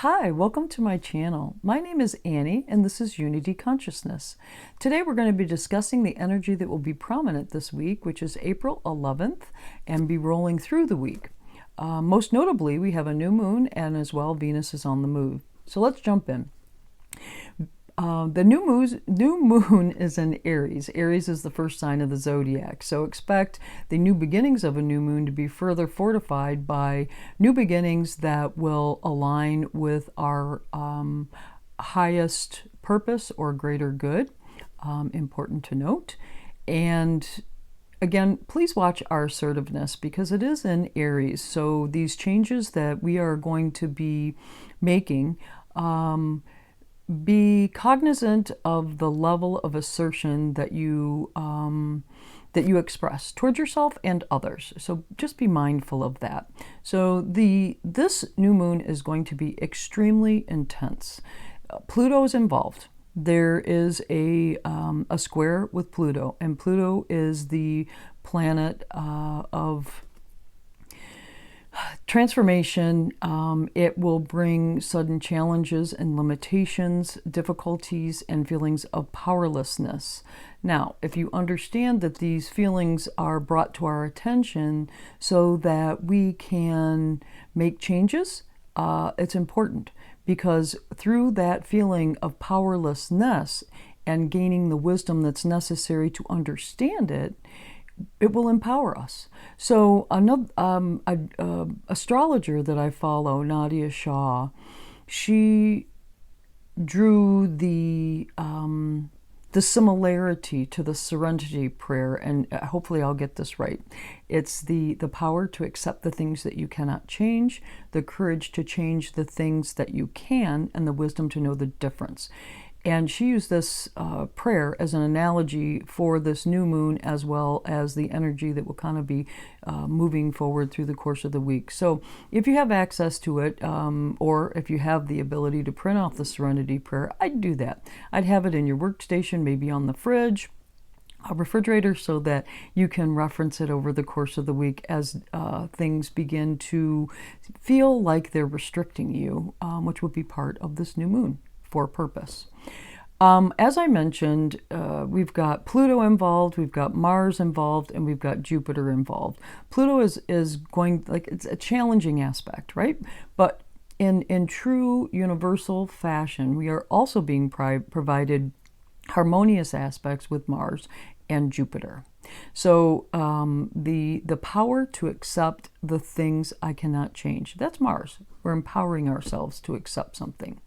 Hi, welcome to my channel. My name is Annie and this is Unity Consciousness. Today we're going to be discussing the energy that will be prominent this week, which is April 11th, and be rolling through the week. Most notably, we have a new moon, and as well Venus is on the move. So let's jump in. The new moon is in Aries. Aries is the first sign of the zodiac. So expect the new beginnings of a new moon to be further fortified by new beginnings that will align with our highest purpose or greater good. Important to note. And again, please watch our assertiveness because it is in Aries. So these changes that we are going to be making, be cognizant of the level of assertion that you express towards yourself and others. So just be mindful of that. So this new moon is going to be extremely intense. Pluto is involved. There is a square with Pluto, and Pluto is the planet of transformation. It will bring sudden challenges and limitations, difficulties, and feelings of powerlessness. Now, if you understand that these feelings are brought to our attention so that we can make changes, it's important, because through that feeling of powerlessness and gaining the wisdom that's necessary to understand it, it will empower us. So another astrologer that I follow, Nadia Shah, she drew the similarity to the serenity prayer, and hopefully I'll get this right. It's the power to accept the things that you cannot change, the courage to change the things that you can, and the wisdom to know the difference. And she used this prayer as an analogy for this new moon, as well as the energy that will kind of be moving forward through the course of the week. So if you have access to it, or if you have the ability to print off the Serenity Prayer, I'd do that. I'd have it in your workstation, maybe on the fridge, a refrigerator, so that you can reference it over the course of the week as things begin to feel like they're restricting you, which will be part of this new moon for purpose. As I mentioned, we've got Pluto involved, we've got Mars involved, and we've got Jupiter involved. Pluto is going, like, it's a challenging aspect, right? But in true universal fashion, we are also being provided harmonious aspects with Mars and Jupiter. So the power to accept the things I cannot change, that's Mars. We're empowering ourselves to accept something.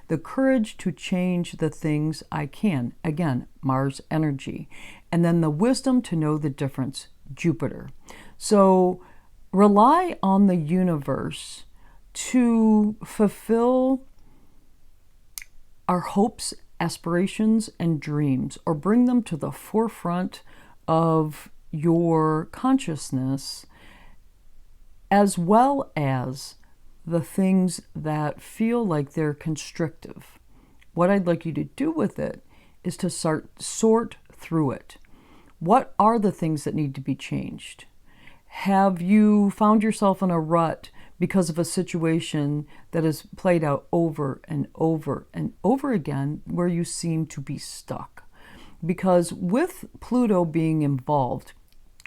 The courage to change the things I can, again, Mars energy. And then the wisdom to know the difference, Jupiter. So rely on the universe to fulfill our hopes, aspirations, and dreams, or bring them to the forefront of your consciousness, as well as the things that feel like they're constrictive. What I'd like you to do with it is to sort through it. What are the things that need to be changed? Have you found yourself in a rut because of a situation that has played out over and over and over again, where you seem to be stuck? Because with Pluto being involved,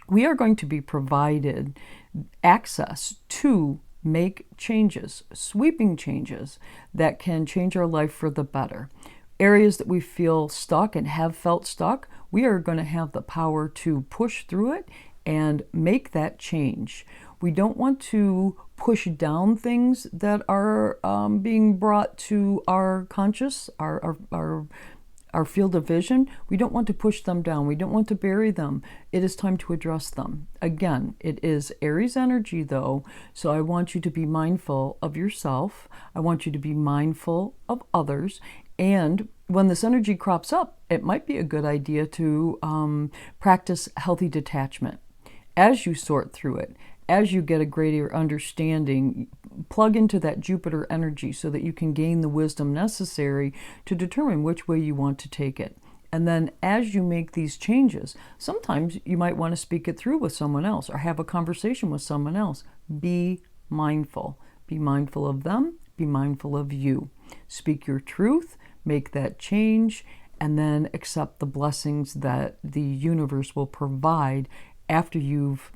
we are going to be provided access to make changes, sweeping changes that can change our life for the better. Areas that we feel stuck and have felt stuck, we are going to have the power to push through it and make that change. We don't want to push down things that are being brought to our conscious, our field of vision. We don't want to push them down. We don't want to bury them. It is time to address them. Again, it is Aries energy though, so I want you to be mindful of yourself. I want you to be mindful of others. And when this energy crops up, it might be a good idea to practice healthy detachment. As you sort through it, as you get a greater understanding, plug into that Jupiter energy so that you can gain the wisdom necessary to determine which way you want to take it. And then as you make these changes, sometimes you might want to speak it through with someone else or have a conversation with someone else. Be mindful. Be mindful of them. be mindful of you. Speak your truth, make that change, and then accept the blessings that the universe will provide after you've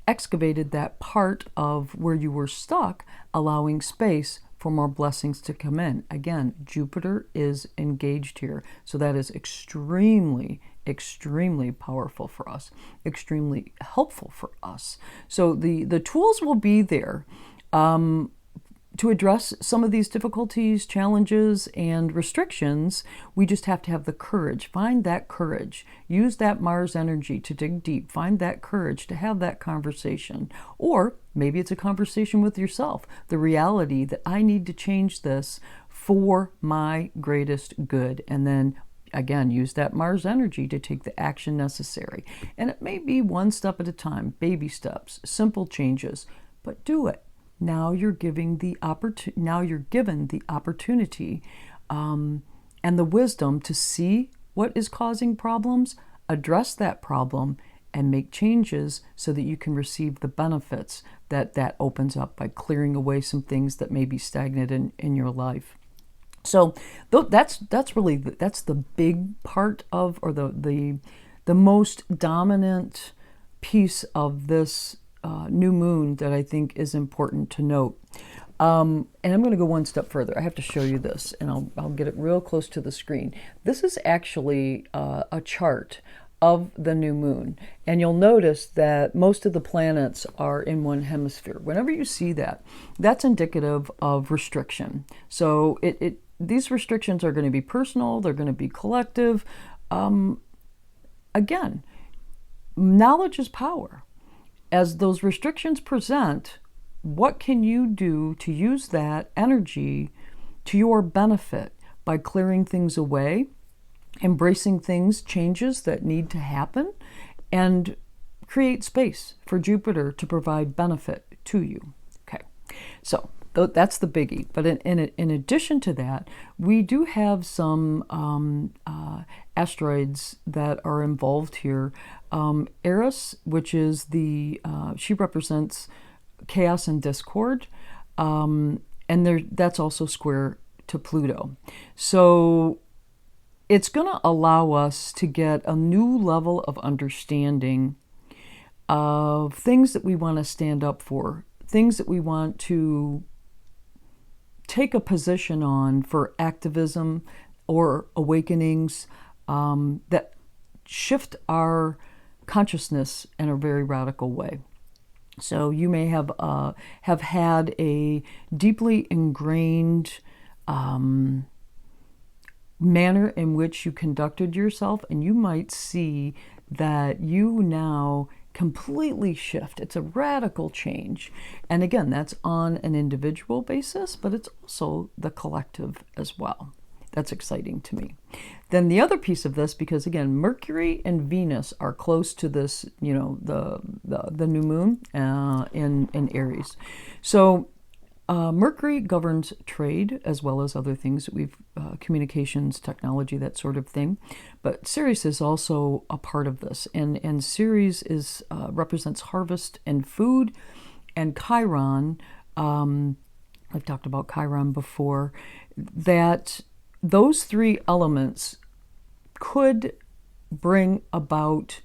excavated that part of where you were stuck, allowing space for more blessings to come in. Again, Jupiter is engaged here, so that is extremely, extremely powerful for us, extremely helpful for us. So the tools will be there to address some of these difficulties, challenges, and restrictions. We just have to have the courage. Find that courage. Use that Mars energy to dig deep. Find that courage to have that conversation. Or maybe it's a conversation with yourself. The reality that I need to change this for my greatest good. And then again, use that Mars energy to take the action necessary. And it may be one step at a time, baby steps, simple changes, but do it. Now you're given the opportunity and the wisdom to see what is causing problems, address that problem, and make changes so that you can receive the benefits that opens up by clearing away some things that may be stagnant in your life. So that's the big part of, or the most dominant piece of this new moon that I think is important to note. And I'm going to go one step further. I have to show you this, and I'll get it real close to the screen. This is actually a chart of the new moon, and you'll notice that most of the planets are in one hemisphere. Whenever you see that, that's indicative of restriction. So these restrictions are going to be personal, they're going to be collective. Again, knowledge is power. As those restrictions present, what can you do to use that energy to your benefit by clearing things away, embracing things, changes that need to happen, and create space for Jupiter to provide benefit to you? Okay, so that's the biggie. But in addition to that, we do have some asteroids that are involved here. Eris, which is she represents chaos and discord, and that's also square to Pluto. So it's going to allow us to get a new level of understanding of things that we want to stand up for, things that we want to take a position on for activism or awakenings that shift our consciousness in a very radical way. So you may have had a deeply ingrained manner in which you conducted yourself, and you might see that you now completely shift. It's a radical change. And again, that's on an individual basis, but it's also the collective as well. That's exciting to me. Then the other piece of this, because again, Mercury and Venus are close to this, the new moon in Aries. So Mercury governs trade as well as other things that communications, technology, that sort of thing. But Ceres is also a part of this, and Ceres represents harvest and food, and Chiron. I've talked about Chiron before. That those three elements could bring about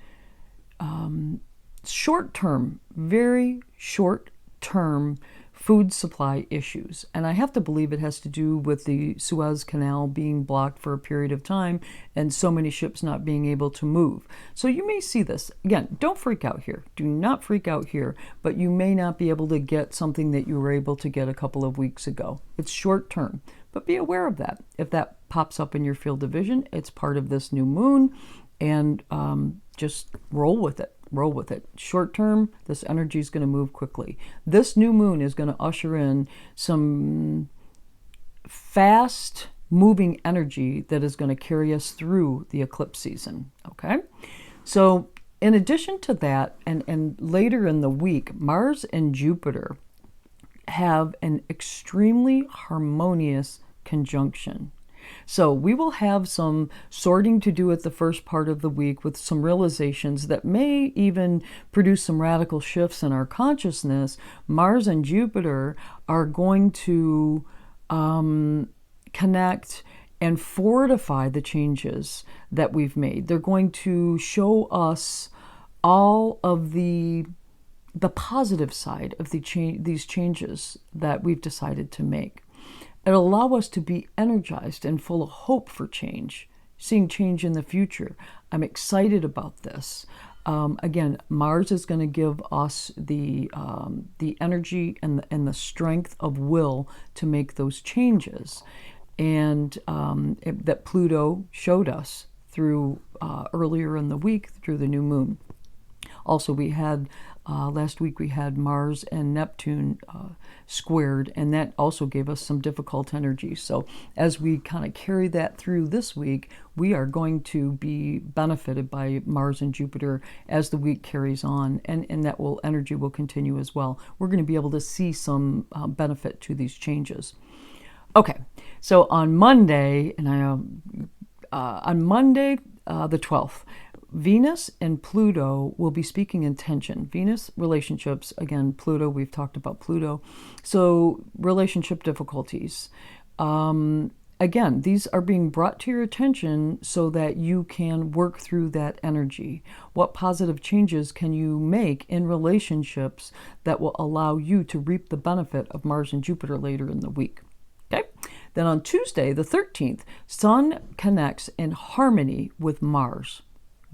short-term, very short-term food supply issues. And I have to believe it has to do with the Suez Canal being blocked for a period of time and so many ships not being able to move. So you may see this. Again, don't freak out here. Do not freak out here, but you may not be able to get something that you were able to get a couple of weeks ago. It's short term, but be aware of that. If that pops up in your field of vision, it's part of this new moon, and just roll with it. Roll with it. Short term, this energy is going to move quickly. This new moon is going to usher in some fast moving energy that is going to carry us through the eclipse season. Okay? So in addition to that, and later in the week, Mars and Jupiter have an extremely harmonious conjunction. So we will have some sorting to do at the first part of the week with some realizations that may even produce some radical shifts in our consciousness. Mars and Jupiter are going to connect and fortify the changes that we've made. They're going to show us all of the positive side of these changes that we've decided to make. It'll allow us to be energized and full of hope for change, seeing change in the future. I'm excited about this. Again, Mars is going to give us the energy and the strength of will to make those changes, and that Pluto showed us through earlier in the week through the new moon. Also, we had last week we had Mars and Neptune squared, and that also gave us some difficult energy. So as we kind of carry that through this week, we are going to be benefited by Mars and Jupiter as the week carries on, and that energy will continue as well. We're going to be able to see some benefit to these changes. Okay, so on Monday, the 12th, Venus and Pluto will be speaking in tension. Venus, relationships, again, Pluto, we've talked about Pluto. So relationship difficulties. Again, these are being brought to your attention so that you can work through that energy. What positive changes can you make in relationships that will allow you to reap the benefit of Mars and Jupiter later in the week? Okay. Then on Tuesday, the 13th, Sun connects in harmony with Mars.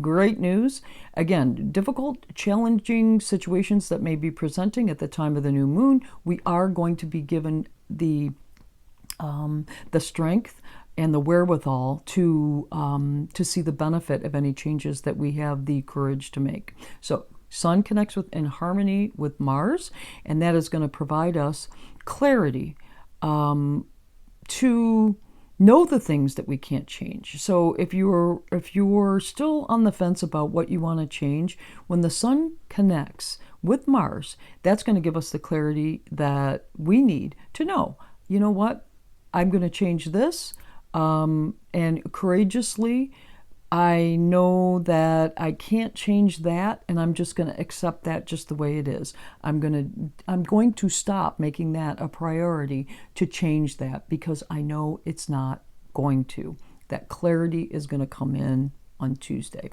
Great news. Again, difficult, challenging situations that may be presenting at the time of the new moon, we are going to be given the strength and the wherewithal to see the benefit of any changes that we have the courage to make. So Sun connects in harmony with Mars, and that is going to provide us clarity to know the things that we can't change. So if you're still on the fence about what you want to change, when the Sun connects with Mars, that's going to give us the clarity that we need to know, you know what, I'm going to change this, and courageously, I know that I can't change that, and I'm just going to accept that just the way it is. I'm going to stop making that a priority to change that, because I know it's not going to. That clarity is going to come in on Tuesday.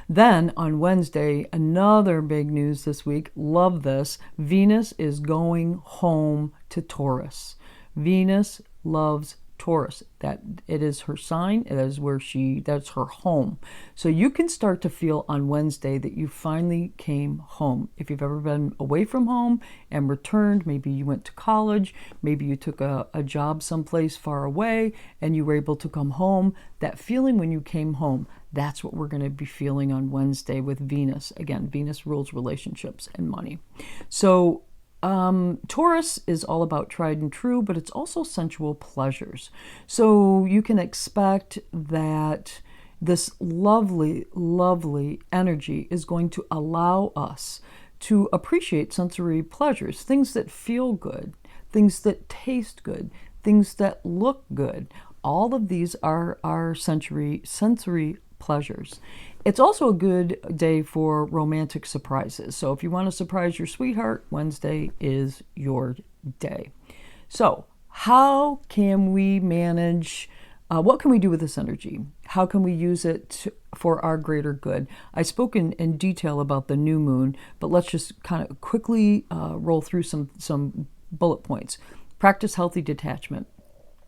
Then on Wednesday, another big news this week. Love this. Venus is going home to Taurus. Venus loves Taurus. That it is her sign. It is that's her home. So you can start to feel on Wednesday that you finally came home. If you've ever been away from home and returned, maybe you went to college, maybe you took a job someplace far away and you were able to come home, that feeling when you came home, that's what we're going to be feeling on Wednesday with Venus. Again, Venus rules relationships and money. So Taurus is all about tried and true, but it's also sensual pleasures. So you can expect that this lovely, lovely energy is going to allow us to appreciate sensory pleasures, things that feel good, things that taste good, things that look good. All of these are sensory pleasures. It's also a good day for romantic surprises. So if you want to surprise your sweetheart, Wednesday is your day. So how can we manage, what can we do with this energy? How can we use it for our greater good? I spoke in detail about the new moon, but let's just kind of quickly roll through some bullet points. Practice healthy detachment.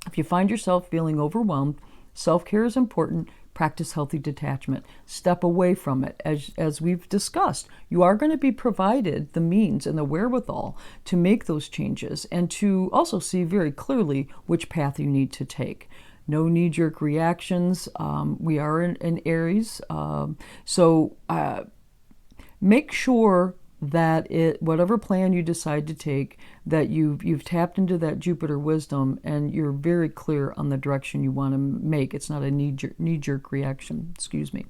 If you find yourself feeling overwhelmed, self-care is important. Practice healthy detachment. Step away from it. As we've discussed, you are going to be provided the means and the wherewithal to make those changes and to also see very clearly which path you need to take. No knee-jerk reactions. We are in Aries. So make sure that whatever plan you decide to take, that you've tapped into that Jupiter wisdom and you're very clear on the direction you want to make. It's not a knee-jerk reaction. Excuse me.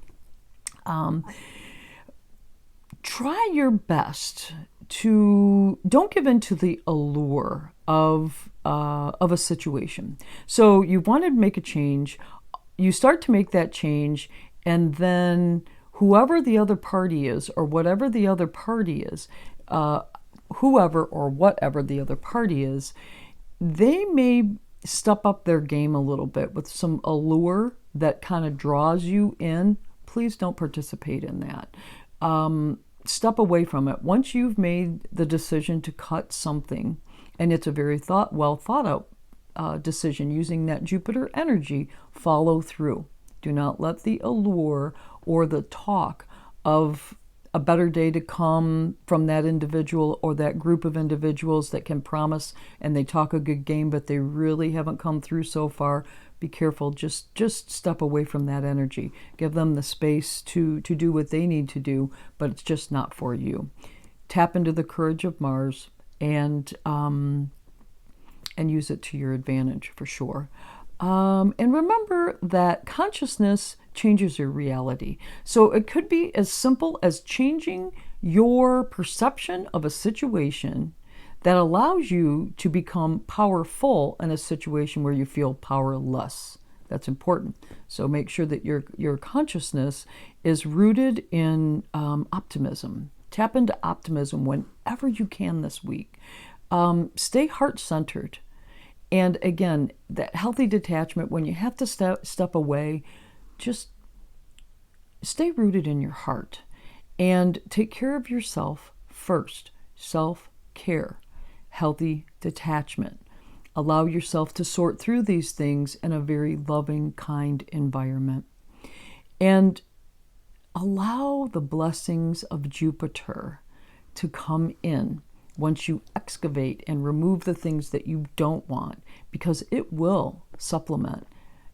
Try your best don't give in to the allure of a situation. So you want to make a change, you start to make that change, and then whoever the other party is, or whatever the other party is, whoever or whatever the other party is, they may step up their game a little bit with some allure that kind of draws you in. Please don't participate in that. Step away from it. Once you've made the decision to cut something, and it's a very well thought out decision using that Jupiter energy, follow through. Do not let the allure or the talk of a better day to come from that individual or that group of individuals that can promise and they talk a good game, but they really haven't come through so far. Be careful. Just step away from that energy. Give them the space to do what they need to do, but it's just not for you. Tap into the courage of Mars and use it to your advantage for sure. And remember that consciousness changes your reality. So it could be as simple as changing your perception of a situation that allows you to become powerful in a situation where you feel powerless. That's important. So make sure that your consciousness is rooted in optimism. Tap into optimism whenever you can this week. Stay heart-centered. And again, that healthy detachment, when you have to step away, just stay rooted in your heart and take care of yourself first. Self-care, healthy detachment. Allow yourself to sort through these things in a very loving, kind environment. And allow the blessings of Jupiter to come in once you excavate and remove the things that you don't want, because it will supplement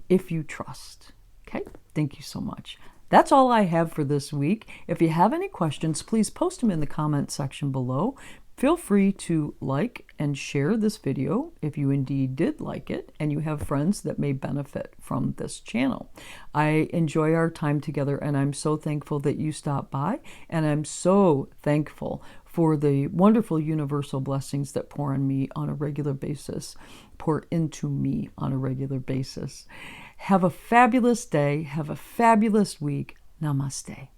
if you trust. Okay? Thank you so much. That's all I have for this week. If you have any questions, please post them in the comment section below. Feel free to like and share this video if you indeed did like it and you have friends that may benefit from this channel. I enjoy our time together and I'm so thankful that you stopped by, and I'm so thankful for the wonderful universal blessings that pour into me on a regular basis. Have a fabulous day. Have a fabulous week. Namaste.